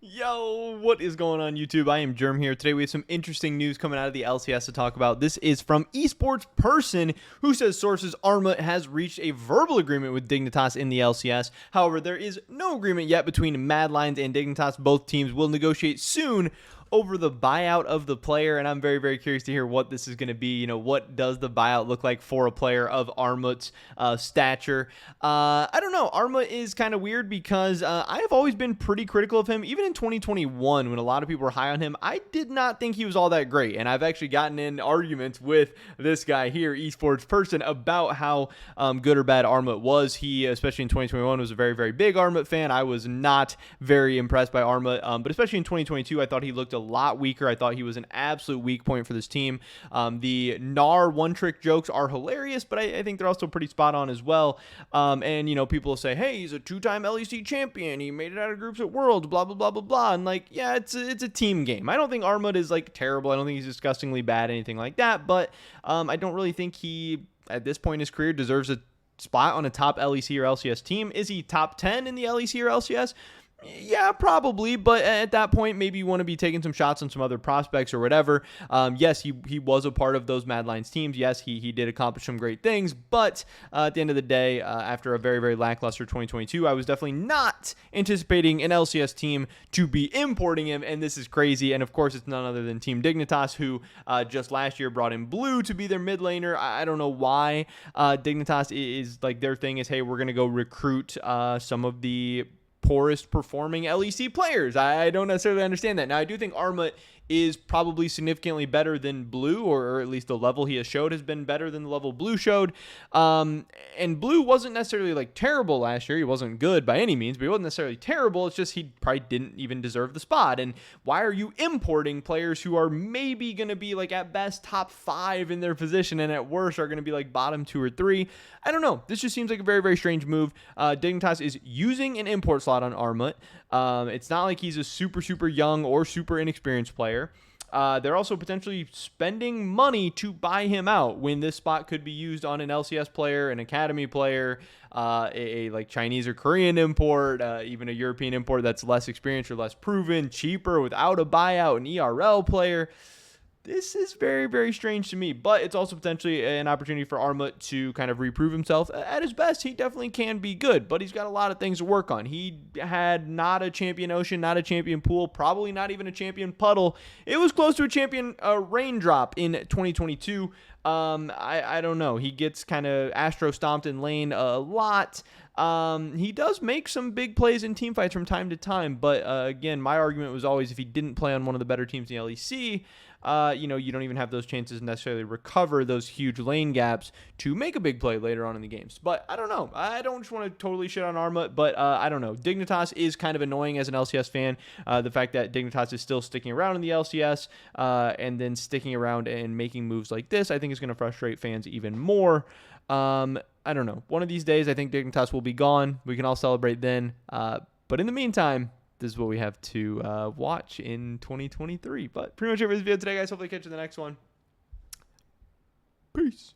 Yo, what is going on YouTube? I am Germ here. Today we have some interesting news coming out of the LCS to talk about. This is from esports person who says sources ARMUT has reached a verbal agreement with Dignitas in the LCS. However, there is no agreement yet between Mad Lions and Dignitas. Both teams will negotiate soon over the buyout of the player, and I'm very, very curious to hear what this is going to be. You know, what does the buyout look like for a player of ARMUT's stature? I don't know. ARMUT is kind of weird because I have always been pretty critical of him. Even in 2021, when a lot of people were high on him, I did not think he was all that great, and I've actually gotten in arguments with this guy here, esports person, about how good or bad ARMUT was. He, especially in 2021, was a very, very big ARMUT fan. I was not very impressed by ARMUT, but especially in 2022, I thought he looked a lot weaker. I thought he was an absolute weak point for this team. The Gnar one-trick jokes are hilarious, but I think they're also pretty spot on as well. And, you know, people will say, hey, he's a two-time LEC champion. He made it out of groups at Worlds, blah, blah, blah, blah, blah. And, like, yeah, it's a team game. I don't think ARMUT is, like, terrible. I don't think he's disgustingly bad, anything like that. But I don't really think he, at this point in his career, deserves a spot on a top LEC or LCS team. Is he top 10 in the LEC or LCS? Yeah, probably, but at that point, maybe you want to be taking some shots on some other prospects or whatever. Yes, he was a part of those Mad Lions teams. Yes, he did accomplish some great things, but at the end of the day, after a very, very lackluster 2022, I was definitely not anticipating an LCS team to be importing him, and this is crazy. And of course, it's none other than Team Dignitas, who just last year brought in Blue to be their mid laner. I don't know why Dignitas is like their thing is, hey, we're going to go recruit some of the poorest performing LEC players. I don't necessarily understand that. Now, I do think ARMUT is probably significantly better than Blue, or at least the level he has showed has been better than the level Blue showed. And Blue wasn't necessarily like terrible last year. He wasn't good by any means, but he wasn't necessarily terrible. It's just he probably didn't even deserve the spot. And why are you importing players who are maybe going to be like at best top 5 in their position and at worst are going to be like bottom 2 or 3? I don't know. This just seems like a very, very strange move. Dignitas is using an import slot on ARMUT. It's not like he's a super, super young or super inexperienced player. They're also potentially spending money to buy him out when this spot could be used on an LCS player, an academy player, a like Chinese or Korean import, even a European import that's less experienced or less proven, cheaper without a buyout, an ERL player. This is very, very strange to me, but it's also potentially an opportunity for ARMUT to kind of reprove himself. At his best, he definitely can be good, but he's got a lot of things to work on. He had not a champion Ocean, not a champion Pool, probably not even a champion Puddle. It was close to a champion Raindrop in 2022. I don't know. He gets kind of Astro stomped in lane a lot. He does make some big plays in team fights from time to time, but again, my argument was always if he didn't play on one of the better teams in the LEC, you know, you don't even have those chances to necessarily recover those huge lane gaps to make a big play later on in the games. But I don't know. I don't just want to totally shit on ARMUT, but I don't know. Dignitas is kind of annoying as an LCS fan. The fact that Dignitas is still sticking around in the LCS and then sticking around and making moves like this, I think is going to frustrate fans even more. I don't know. One of these days, I think Dignitas will be gone. We can all celebrate then. But in the meantime, this is what we have to watch in 2023. But pretty much it for this video today, guys. Hopefully catch you in the next one. Peace.